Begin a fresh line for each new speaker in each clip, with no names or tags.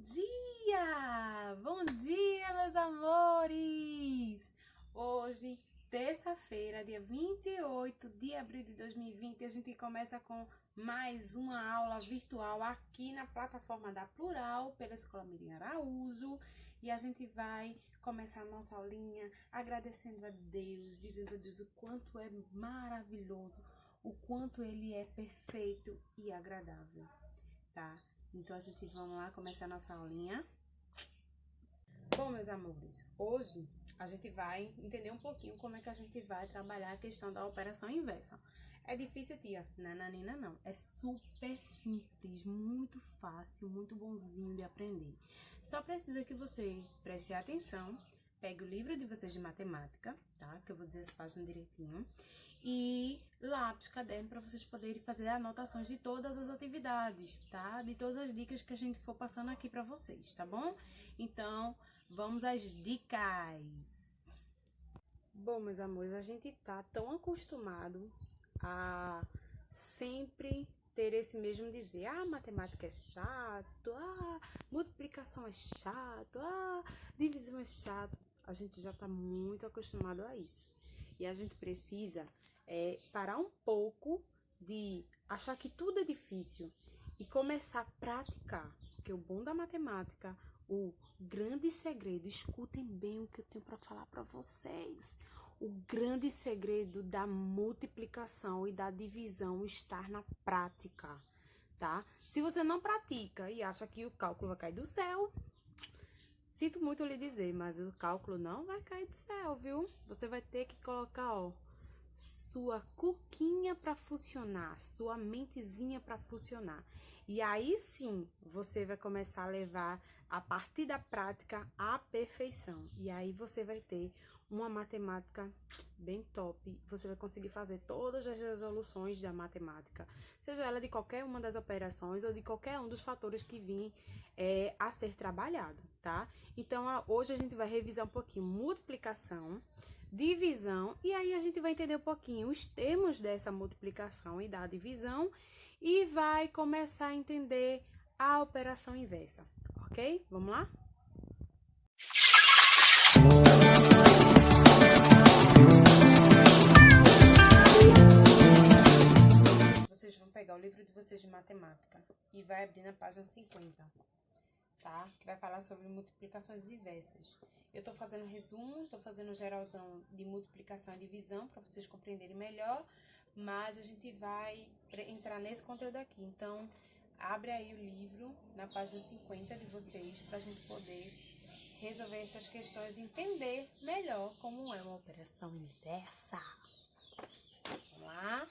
dia! Bom dia, meus amores! Hoje, terça-feira, dia 28 de abril de 2020, a gente começa com mais uma aula virtual aqui na plataforma da Plural, pela Escola Miriam Araújo. E a gente vai começar a nossa aulinha agradecendo a Deus, dizendo a Deus o quanto é maravilhoso, o quanto Ele é perfeito e agradável, tá? Então, vamos lá começar a nossa aulinha. Bom, meus amores, hoje a gente vai entender um pouquinho como é que a gente vai trabalhar a questão da operação inversa. É difícil, tia? Nananina, não. É super simples, muito fácil, muito bonzinho de aprender. Só precisa que você preste atenção, pegue o livro de vocês de matemática, tá? Que eu vou dizer as páginas direitinho. E lápis, caderno, para vocês poderem fazer anotações de todas as atividades, tá? De todas as dicas que a gente for passando aqui para vocês, tá bom? Então, vamos às dicas. Bom, meus amores, a gente tá tão acostumado a sempre ter esse mesmo dizer: ah, matemática é chato, ah, multiplicação é chato, ah, divisão é chato. A gente já tá muito acostumado a isso. E a gente precisa parar um pouco de achar que tudo é difícil e começar a praticar. Porque o bom da matemática, o grande segredo, escutem bem o que eu tenho para falar para vocês. O grande segredo da multiplicação e da divisão está na prática, tá? Se você não pratica e acha que o cálculo vai cair do céu, sinto muito lhe dizer, mas o cálculo não vai cair do céu, viu? Você vai ter que colocar, ó, sua cuquinha para funcionar, sua mentezinha para funcionar. E aí sim, você vai começar a levar a partir da prática à perfeição. E aí você vai ter uma matemática bem top. Você vai conseguir fazer todas as resoluções da matemática, seja ela de qualquer uma das operações ou de qualquer um dos fatores que vir a ser trabalhado, tá? Então, hoje a gente vai revisar um pouquinho multiplicação, divisão, e aí a gente vai entender um pouquinho os termos dessa multiplicação e da divisão e vai começar a entender a operação inversa, ok? Vamos lá? Vocês vão pegar o livro de vocês de matemática e vai abrir na página 50. Tá? Que vai falar sobre multiplicações inversas. Eu tô fazendo resumo, tô fazendo geralzão de multiplicação e divisão para vocês compreenderem melhor, mas a gente vai entrar nesse conteúdo aqui. Então, abre aí o livro na página 50 de vocês pra gente poder resolver essas questões e entender melhor como é uma operação inversa. Vamos lá?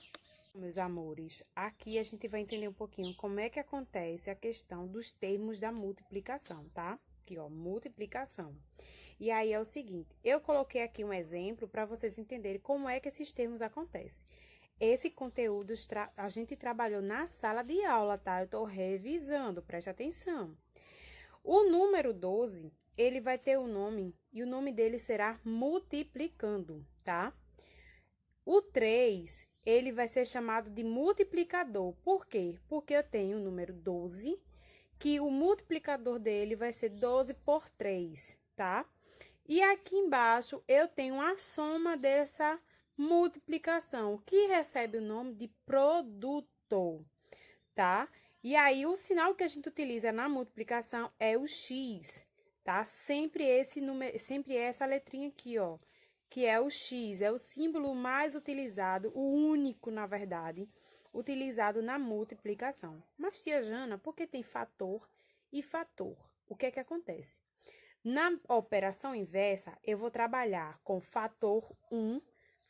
Meus amores, aqui a gente vai entender um pouquinho como é que acontece a questão dos termos da multiplicação, tá? Aqui, ó, multiplicação. E aí é o seguinte, eu coloquei aqui um exemplo para vocês entenderem como é que esses termos acontecem. Esse conteúdo a gente trabalhou na sala de aula, tá? Eu tô revisando, preste atenção. O número 12, ele vai ter um nome, e o nome dele será multiplicando, tá? O 3... ele vai ser chamado de multiplicador. Por quê? Porque eu tenho o número 12, que o multiplicador dele vai ser 12 por 3, tá? E aqui embaixo eu tenho a soma dessa multiplicação, que recebe o nome de produto, tá? E aí o sinal que a gente utiliza na multiplicação é o X, tá? Sempre essa letrinha aqui, ó, que é o X, é o símbolo mais utilizado, o único, na verdade, utilizado na multiplicação. Mas, tia Jana, por que tem fator e fator? O que é que acontece? Na operação inversa, eu vou trabalhar com fator 1,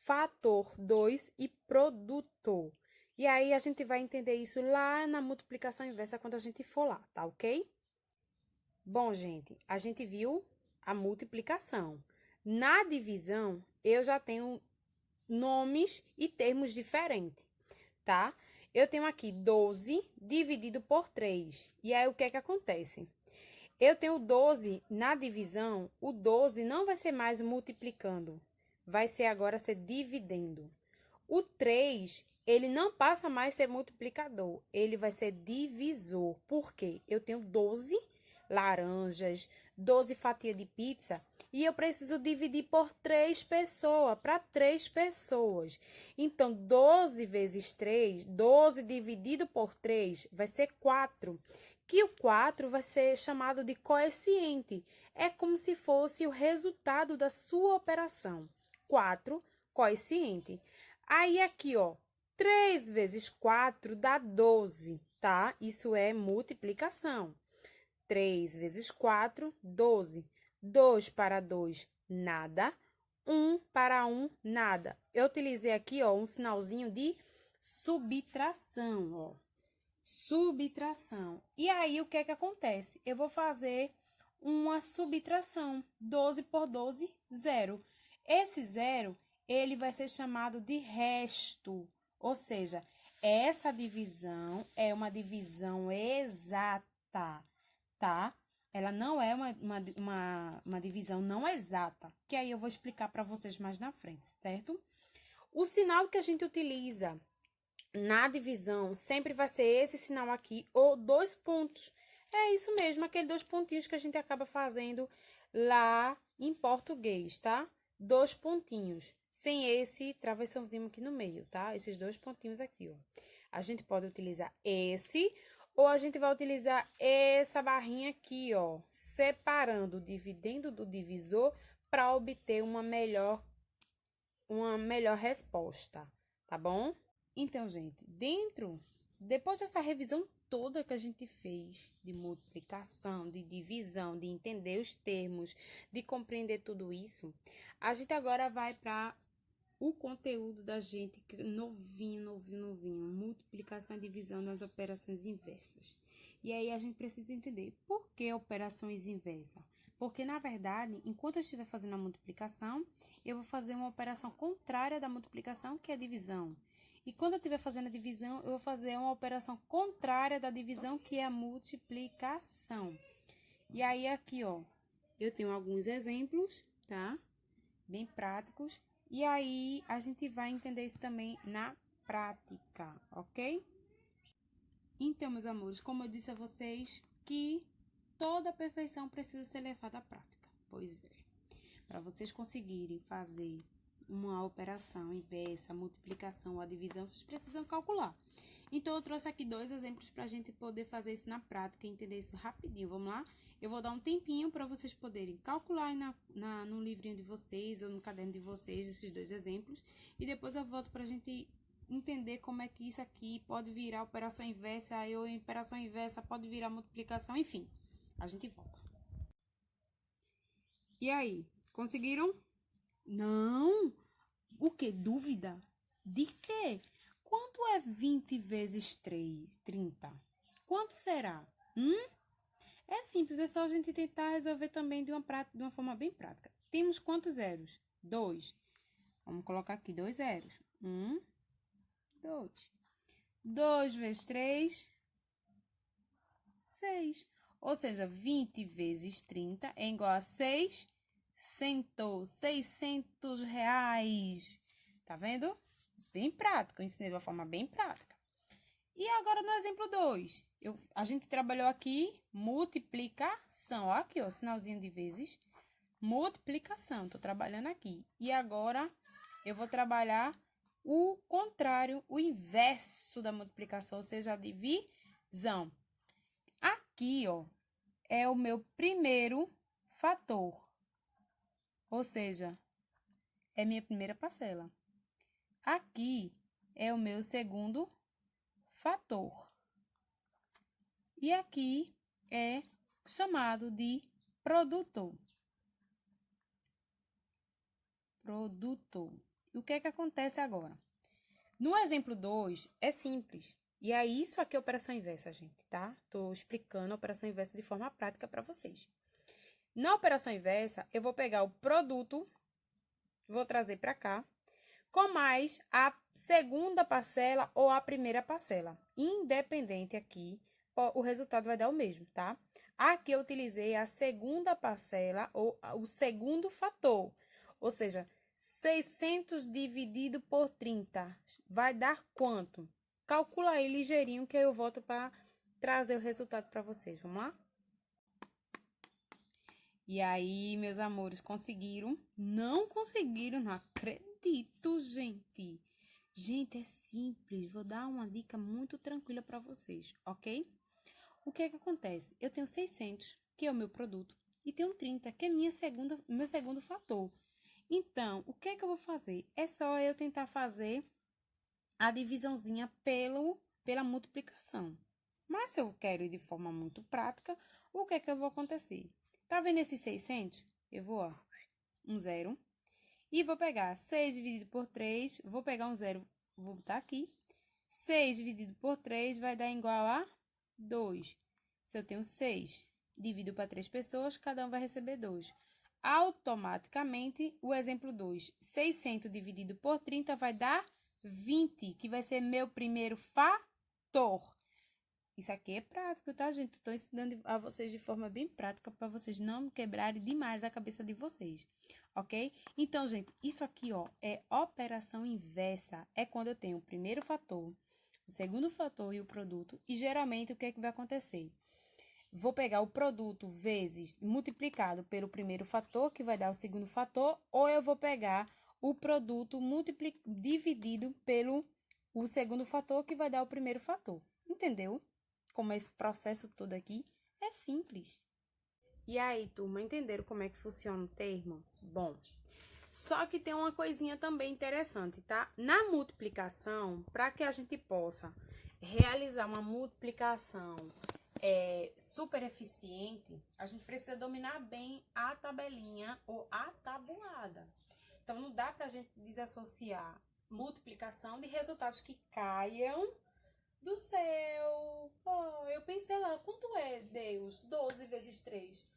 fator 2 e produto. E aí, a gente vai entender isso lá na multiplicação inversa, quando a gente for lá, tá ok? Bom, gente, a gente viu a multiplicação. Na divisão, eu já tenho nomes e termos diferentes, tá? Eu tenho aqui 12 dividido por 3. E aí, o que é que acontece? Eu tenho 12 na divisão, o 12 não vai ser mais multiplicando, vai ser agora ser dividendo. O 3, ele não passa mais a ser multiplicador, ele vai ser divisor. Por quê? Eu tenho 12 laranjas, 12 fatias de pizza, e eu preciso dividir por 3 pessoas, para 3 pessoas. Então, 12 vezes 3, 12 dividido por 3, vai ser 4. Que o 4 vai ser chamado de coeficiente. É como se fosse o resultado da sua operação. 4, coeficiente. Aí, aqui, ó, 3 vezes 4 dá 12, tá? Isso é multiplicação. 3 vezes 4, 12. 2 para 2, nada. 1 para 1, nada. Eu utilizei aqui, ó, um sinalzinho de subtração, ó. Subtração. E aí, o que é que acontece? Eu vou fazer uma subtração. 12 por 12, 0. Esse 0, ele vai ser chamado de resto. Ou seja, essa divisão é uma divisão exata, tá? Ela não é uma divisão não exata, que aí eu vou explicar para vocês mais na frente, certo? O sinal que a gente utiliza na divisão sempre vai ser esse sinal aqui, ou 2 pontos. É isso mesmo, aquele 2 pontinhos que a gente acaba fazendo lá em português, tá? 2 pontinhos, sem esse travessãozinho aqui no meio, tá? Esses 2 pontinhos aqui, ó. A gente pode utilizar esse, ou a gente vai utilizar essa barrinha aqui, ó, separando o dividendo do divisor para obter uma melhor resposta, tá bom? Então, gente, depois dessa revisão toda que a gente fez de multiplicação, de divisão, de entender os termos, de compreender tudo isso, a gente agora vai para o conteúdo da gente novinho, multiplicação e divisão nas operações inversas. E aí, a gente precisa entender por que operações inversas. Porque, na verdade, enquanto eu estiver fazendo a multiplicação, eu vou fazer uma operação contrária da multiplicação, que é a divisão. E quando eu estiver fazendo a divisão, eu vou fazer uma operação contrária da divisão, que é a multiplicação. E aí, aqui, ó, eu tenho alguns exemplos, tá? Bem práticos. E aí, a gente vai entender isso também na prática, ok? Então, meus amores, como eu disse a vocês, que toda perfeição precisa ser levada à prática. Pois é. Para vocês conseguirem fazer uma operação inversa, multiplicação ou a divisão, vocês precisam calcular. Então, eu trouxe aqui 2 exemplos para a gente poder fazer isso na prática e entender isso rapidinho. Vamos lá? Eu vou dar um tempinho para vocês poderem calcular aí no livrinho de vocês ou no caderno de vocês esses 2 exemplos. E depois eu volto para a gente entender como é que isso aqui pode virar operação inversa, aí ou operação inversa pode virar multiplicação, enfim. A gente volta. E aí, conseguiram? Não! O que? Dúvida? De quê? Quanto é 20 vezes 3? 30? Quanto será? É simples, é só a gente tentar resolver também de uma forma bem prática. Temos quantos zeros? 2. Vamos colocar aqui 2 zeros. 1, 2. 2 vezes 3, 6. Ou seja, 20 vezes 30 é igual a 600 reais. Tá vendo? Bem prático, eu ensinei de uma forma bem prática. E agora no exemplo 2, a gente trabalhou aqui multiplicação. Ó, aqui, ó, sinalzinho de vezes. Multiplicação, tô trabalhando aqui. E agora eu vou trabalhar o contrário, o inverso da multiplicação, ou seja, a divisão. Aqui, ó, é o meu primeiro fator. Ou seja, é minha primeira parcela. Aqui é o meu segundo fator. E aqui é chamado de produto. Produto. E o que é que acontece agora? No exemplo 2, é simples. E é isso aqui é operação inversa, gente, tá? Tô explicando a operação inversa de forma prática para vocês. Na operação inversa, eu vou pegar o produto, vou trazer para cá, com mais a segunda parcela ou a primeira parcela. Independente aqui, o resultado vai dar o mesmo, tá? Aqui eu utilizei a segunda parcela ou o segundo fator, ou seja, 600 dividido por 30 vai dar quanto? Calcula aí ligeirinho que eu volto para trazer o resultado para vocês. Vamos lá? E aí, meus amores, conseguiram? Não conseguiram, não acredito, gente. Gente, é simples. Vou dar uma dica muito tranquila para vocês, ok? O que é que acontece? Eu tenho 600, que é o meu produto, e tenho 30, que é meu segundo fator. Então, o que é que eu vou fazer? É só eu tentar fazer a divisãozinha pela multiplicação. Mas se eu quero ir de forma muito prática, o que é que eu vou acontecer? Tá vendo esses 600? Eu vou, ó, um zero. E vou pegar 6 dividido por 3, vou pegar um zero, vou botar aqui. 6 dividido por 3 vai dar igual a 2. Se eu tenho 6, divido para 3 pessoas, cada um vai receber 2. Automaticamente, o exemplo 2, 600 dividido por 30 vai dar 20, que vai ser meu primeiro fator. Isso aqui é prático, tá, gente? Estou ensinando a vocês de forma bem prática para vocês não quebrarem demais a cabeça de vocês, ok? Então, gente, isso aqui, ó, é operação inversa. É quando eu tenho o primeiro fator, o segundo fator e o produto. E, geralmente, o que é que vai acontecer? Vou pegar o produto vezes multiplicado pelo primeiro fator, que vai dar o segundo fator, ou eu vou pegar o produto dividido pelo o segundo fator, que vai dar o primeiro fator. Entendeu? Como esse processo todo aqui é simples. E aí, turma, entenderam como é que funciona o termo? Bom, só que tem uma coisinha também interessante, tá? Na multiplicação, para que a gente possa realizar uma multiplicação super eficiente, a gente precisa dominar bem a tabelinha ou a tabuada. Então, não dá pra gente desassociar multiplicação de resultados que caiam do céu. Oh, eu pensei lá, quanto é, Deus? 12 vezes 3.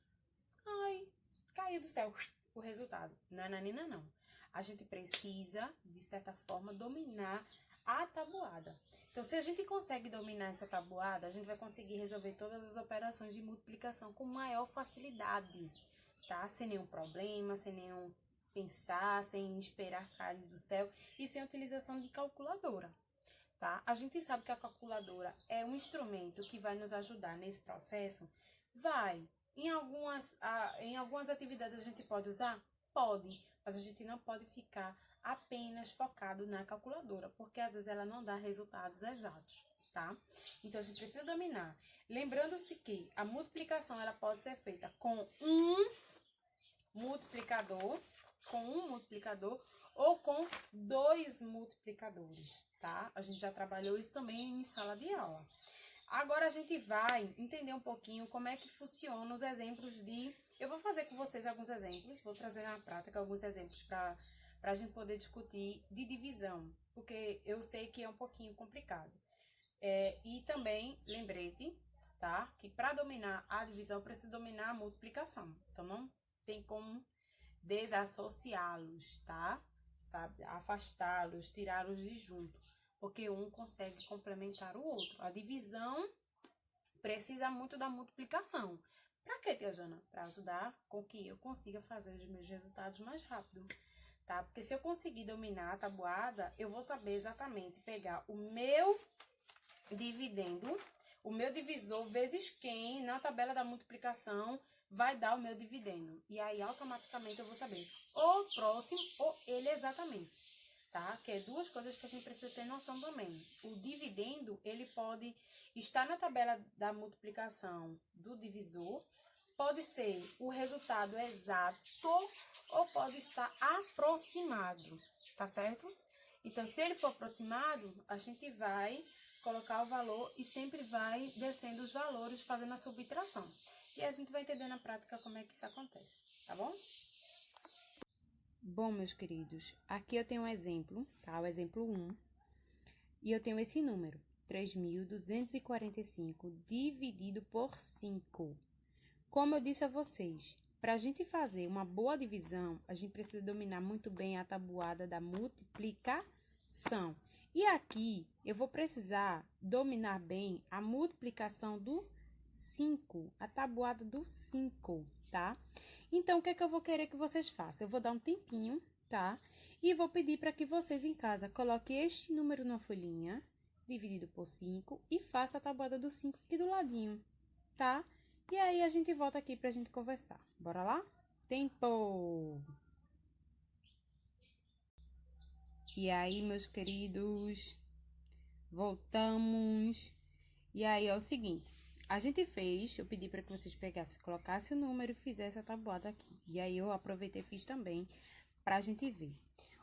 Ai, caiu do céu o resultado. Nananina, não. A gente precisa, de certa forma, dominar a tabuada. Então, se a gente consegue dominar essa tabuada, a gente vai conseguir resolver todas as operações de multiplicação com maior facilidade, tá? Sem nenhum problema, sem nenhum pensar, sem esperar cair do céu e sem utilização de calculadora. Tá? A gente sabe que a calculadora é um instrumento que vai nos ajudar nesse processo? Vai. Em algumas atividades a gente pode usar? Pode, mas a gente não pode ficar apenas focado na calculadora, porque às vezes ela não dá resultados exatos, tá? Então, a gente precisa dominar. Lembrando-se que a multiplicação ela pode ser feita com um multiplicador, ou com 2 multiplicadores, tá? A gente já trabalhou isso também em sala de aula. Agora, a gente vai entender um pouquinho como é que funcionam os exemplos de... Eu vou fazer com vocês alguns exemplos, vou trazer na prática alguns exemplos para a gente poder discutir de divisão, porque eu sei que é um pouquinho complicado. E também, lembrete, tá? Que para dominar a divisão, precisa dominar a multiplicação. Então, não tem como desassociá-los, tá? Sabe? Afastá-los, tirá-los de junto, porque um consegue complementar o outro. A divisão precisa muito da multiplicação. Para quê, tia Jana? Para ajudar com que eu consiga fazer os meus resultados mais rápido, tá? Porque se eu conseguir dominar a tabuada, eu vou saber exatamente pegar o meu dividendo, o meu divisor vezes quem na tabela da multiplicação vai dar o meu dividendo. E aí, automaticamente, eu vou saber o próximo ou ele exatamente, tá? Que é duas coisas que a gente precisa ter noção também. O dividendo, ele pode estar na tabela da multiplicação do divisor, pode ser o resultado exato ou pode estar aproximado, tá certo? Então, se ele for aproximado, a gente vai colocar o valor e sempre vai descendo os valores, fazendo a subtração. E a gente vai entender na prática como é que isso acontece, tá bom? Bom, meus queridos, aqui eu tenho um exemplo, tá? O exemplo 1. E eu tenho esse número, 3.245 dividido por 5. Como eu disse a vocês, para a gente fazer uma boa divisão, a gente precisa dominar muito bem a tabuada da multiplicação. E aqui, eu vou precisar dominar bem a multiplicação do 5, a tabuada do 5, tá? Então, o que é que eu vou querer que vocês façam? Eu vou dar um tempinho, tá? E vou pedir para que vocês em casa coloquem este número na folhinha, dividido por 5, e faça a tabuada do 5 aqui do ladinho, tá? E aí, a gente volta aqui pra gente conversar. Bora lá? Tempo! E aí, meus queridos, voltamos. E aí, é o seguinte, a gente fez, eu pedi para que vocês pegassem, colocassem o número e fizessem a tabuada aqui. E aí, eu aproveitei e fiz também, pra gente ver.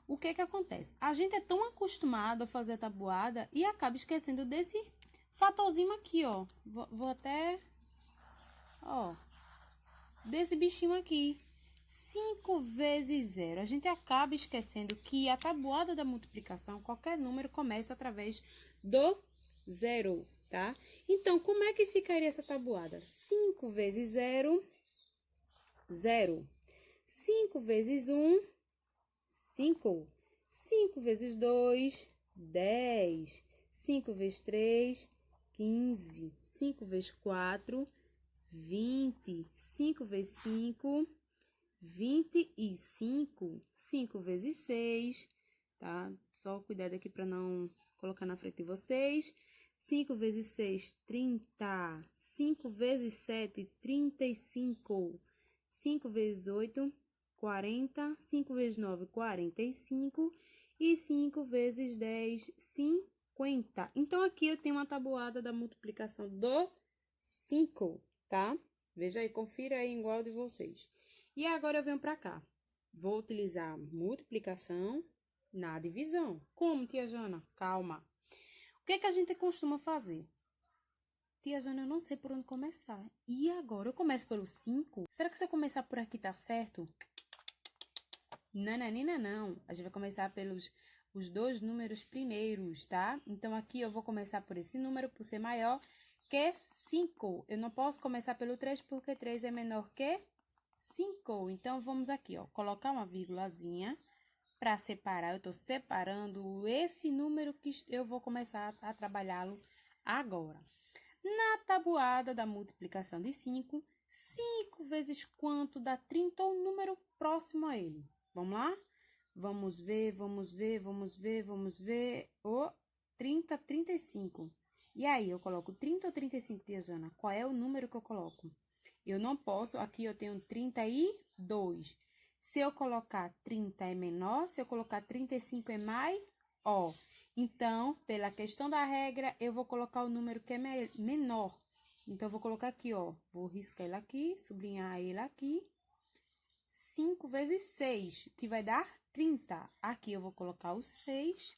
O que que acontece? A gente é tão acostumado a fazer a tabuada e acaba esquecendo desse fatorzinho aqui, ó. Vou até, ó, desse bichinho aqui. 5 vezes 0. A gente acaba esquecendo que a tabuada da multiplicação, qualquer número começa através do 0, tá? Então, como é que ficaria essa tabuada? 5 vezes 0, 0. 5 vezes 1, 5. 5 vezes 2, 10. 5 vezes 3, 15. 5 vezes 4, 20. 5 vezes 5, 25. 5 vezes 6, tá? Só cuidado aqui para não colocar na frente de vocês. 5 vezes 6, 30. 5 vezes 7, 35. 5 vezes 8, 40. 5 vezes 9, 45. E 5 vezes 10, 50. Então, aqui eu tenho uma tabuada da multiplicação do 5, tá? Veja aí, confira aí igual de vocês. E agora eu venho para cá. Vou utilizar multiplicação na divisão. Como, tia Jana? Calma. O que é que a gente costuma fazer? Tia Jana, eu não sei por onde começar. E agora? Eu começo pelo 5? Será que se eu começar por aqui tá certo? Nananina, não. A gente vai começar pelos os dois números primeiros, tá? Então, aqui eu vou começar por esse número, por ser maior que 5. Eu não posso começar pelo 3, porque 3 é menor que 5. Então, vamos aqui, ó, colocar uma vírgulazinha para separar. Eu tô separando esse número que eu vou começar a trabalhá-lo agora. Na tabuada da multiplicação de 5, 5 vezes quanto dá 30 ou número próximo a ele? Vamos lá? Vamos ver, vamos ver, vamos ver, vamos ver. O 30, 35. E aí, eu coloco 30 ou 35, tia Jana? Qual é o número que eu coloco? Eu não posso, aqui eu tenho 32. Se eu colocar 30 é menor, se eu colocar 35 é maior. Então, pela questão da regra, eu vou colocar o número que é menor. Então, eu vou colocar aqui, ó. Vou riscar ele aqui, sublinhar ele aqui. 5 vezes 6, que vai dar 30. Aqui eu vou colocar o 6.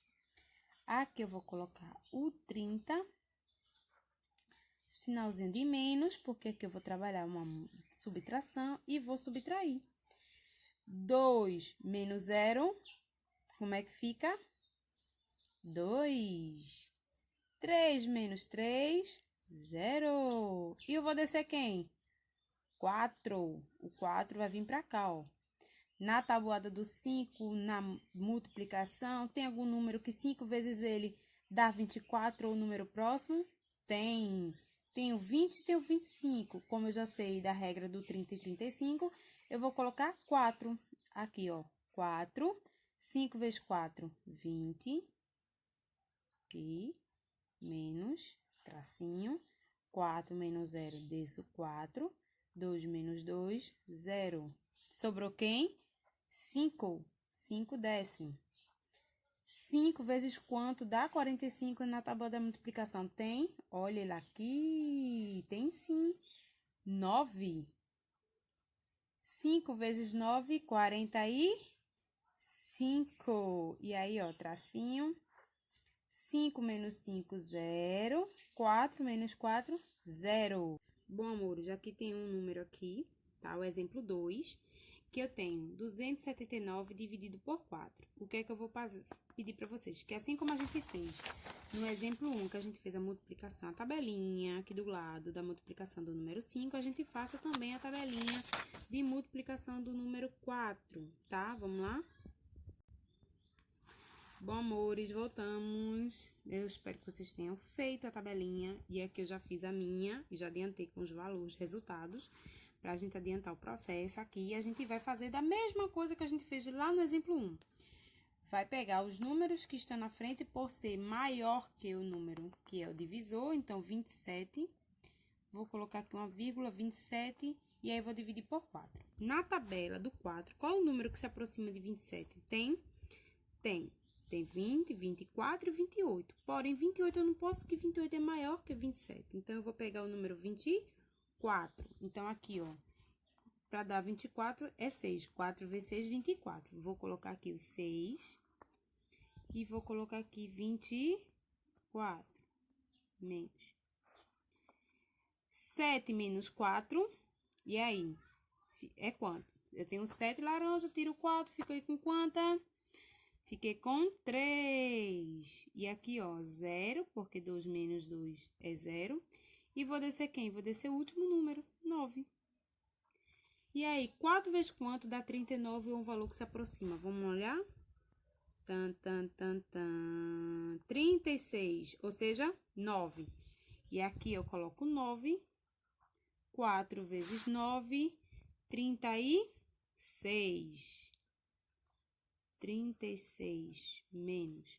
Aqui eu vou colocar o 30. Sinalzinho de menos, porque aqui eu vou trabalhar uma subtração e vou subtrair. 2 menos 0, como é que fica? 2. 3 menos 3, 0. E eu vou descer quem? 4. O 4 vai vir para cá, ó. Na tabuada do 5, na multiplicação, tem algum número que 5 vezes ele dá 24 ou o número próximo? Tem. Tem o 20 e tem o 25. Como eu já sei da regra do 30 e 35, eu vou colocar 4. Aqui, ó. 4. 5 vezes 4, 20. Aqui. Menos, tracinho. 4 menos 0, desço 4. 2 menos 2, 0. Sobrou quem? 5. 5 desce. 5 vezes quanto dá 45 na tábua da multiplicação? Tem? Olha ele aqui. Tem sim. 9. 5 vezes 9, 45. E aí, ó, tracinho. 5 menos 5, 0. 4 menos 4, 0. Bom, amores, aqui tem um número aqui, tá? O exemplo 2, que eu tenho 279 dividido por 4. O que é que eu vou pedir para vocês? Que assim como a gente fez no exemplo 1, que a gente fez a multiplicação, a tabelinha aqui do lado da multiplicação do número 5, a gente faça também a tabelinha de multiplicação do número 4, tá? Vamos lá? Bom, amores, voltamos. Eu espero que vocês tenham feito a tabelinha. E aqui eu já fiz a minha e já adiantei com os valores, resultados, pra gente adiantar o processo aqui. E a gente vai fazer da mesma coisa que a gente fez lá no exemplo 1. Vai pegar os números que estão na frente por ser maior que o número que é o divisor. Então, 27 vou colocar aqui uma vírgula, 27, e aí vou dividir por 4. Na tabela do 4, qual o número que se aproxima de 27? Tem 20, 24 e 28. Porém, 28 eu não posso, que 28 é maior que 27. Então, eu vou pegar o número 24. Então, aqui, ó, para dar 24 é 6. 4 vezes 6, 24. Vou colocar aqui o 6 e vou colocar aqui 24 menos 7 menos 4. E aí? É quanto? Eu tenho 7 laranja, tiro 4, fiquei com quanta? Fiquei com 3. E aqui, ó, 0, porque 2 menos 2 é 0. E vou descer quem? Vou descer o último número, 9. E aí, 4 vezes quanto dá 39 é um valor que se aproxima? Vamos olhar? 36, ou seja, 9. E aqui eu coloco 9. 4 vezes 9, 36. 36 menos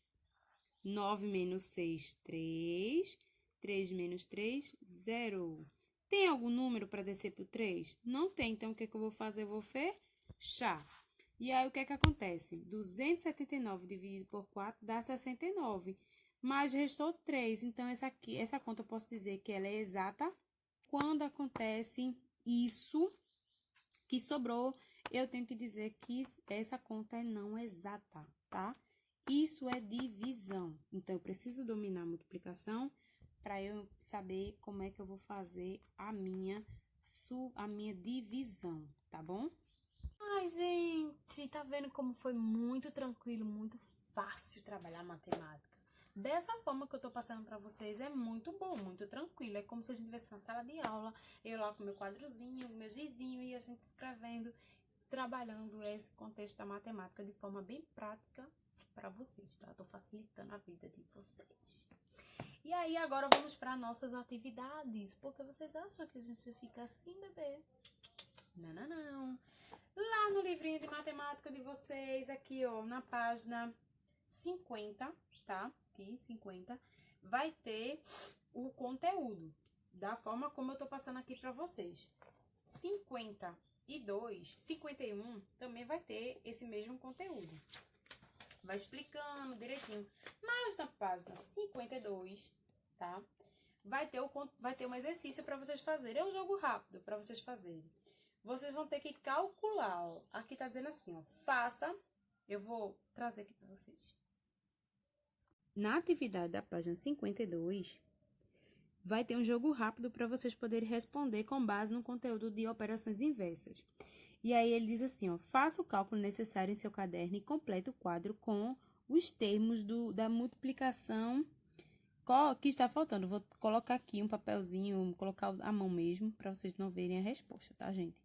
9 menos 6, 3. 3 menos 3, 0. Tem algum número para descer para o 3? Não tem, então o que eu vou fazer? Eu vou fechar. E aí, o que acontece? 279 dividido por 4 dá 69. Mas restou 3. Então, essa conta eu posso dizer que ela é exata. Quando acontece isso que sobrou, eu tenho que dizer que essa conta é não exata, tá? Isso é divisão. Então, eu preciso dominar a multiplicação para eu saber como é que eu vou fazer a minha divisão, tá bom?
Ai, gente, tá vendo como foi muito tranquilo, muito fácil trabalhar matemática?
Dessa forma que eu tô passando pra vocês, é muito bom, muito tranquilo. É como se a gente estivesse na sala de aula, eu lá com meu quadrozinho, meu gizinho, e a gente escrevendo, trabalhando esse contexto da matemática de forma bem prática pra vocês, tá? Eu tô facilitando a vida de vocês. E aí, agora vamos para nossas atividades. Porque vocês acham que a gente fica assim, bebê? Não, não, não. Lá no livrinho de matemática de vocês, aqui, ó, na página 50, tá? Aqui, 50, vai ter o conteúdo, da forma como eu tô passando aqui pra vocês. 52, 51 também vai ter esse mesmo conteúdo. Vai explicando direitinho. Mas na página 52, tá? Vai ter um exercício para vocês fazerem. É um jogo rápido para vocês fazerem. Vocês vão ter que calcular, ó. Aqui tá dizendo assim, ó. Faça. Eu vou trazer aqui para vocês. Na atividade da página 52, vai ter um jogo rápido para vocês poderem responder com base no conteúdo de operações inversas. E aí, ele diz assim, ó, faça o cálculo necessário em seu caderno e complete o quadro com os termos da multiplicação que está faltando. Vou colocar aqui um papelzinho, colocar a mão mesmo, para vocês não verem a resposta, tá, gente?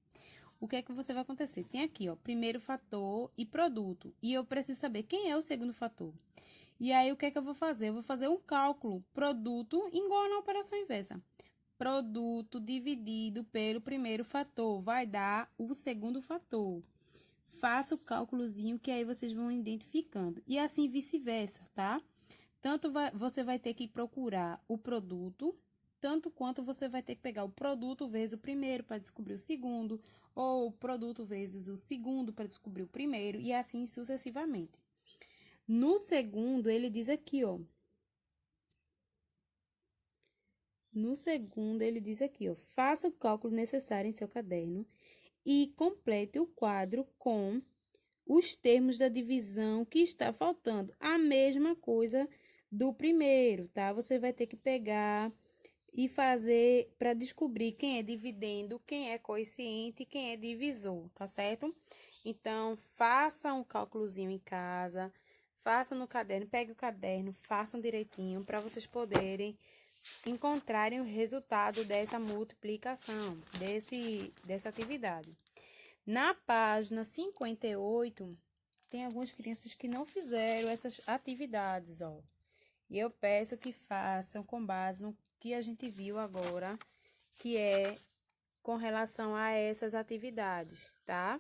O que é que você vai acontecer? Tem aqui, ó, primeiro fator e produto. E eu preciso saber quem é o segundo fator. E aí, o que é que eu vou fazer? Eu vou fazer um cálculo, produto igual na operação inversa. Produto dividido pelo primeiro fator vai dar o segundo fator. Faça o cálculozinho que aí vocês vão identificando. E assim vice-versa, tá? Você vai ter que procurar o produto, tanto quanto você vai ter que pegar o produto vezes o primeiro para descobrir o segundo, ou o produto vezes o segundo para descobrir o primeiro, e assim sucessivamente. No segundo, ele diz aqui, ó. No segundo, ele diz aqui, ó, faça o cálculo necessário em seu caderno e complete o quadro com os termos da divisão que está faltando. A mesma coisa do primeiro, tá? Você vai ter que pegar e fazer para descobrir quem é dividendo, quem é quociente, quem é divisor, tá certo? Então, faça um cálculozinho em casa, faça no caderno, pegue o caderno, façam direitinho para vocês poderem encontrarem o resultado dessa multiplicação, dessa atividade. Na página 58, tem algumas crianças que não fizeram essas atividades, ó. E eu peço que façam com base no que a gente viu agora, que é com relação a essas atividades, tá?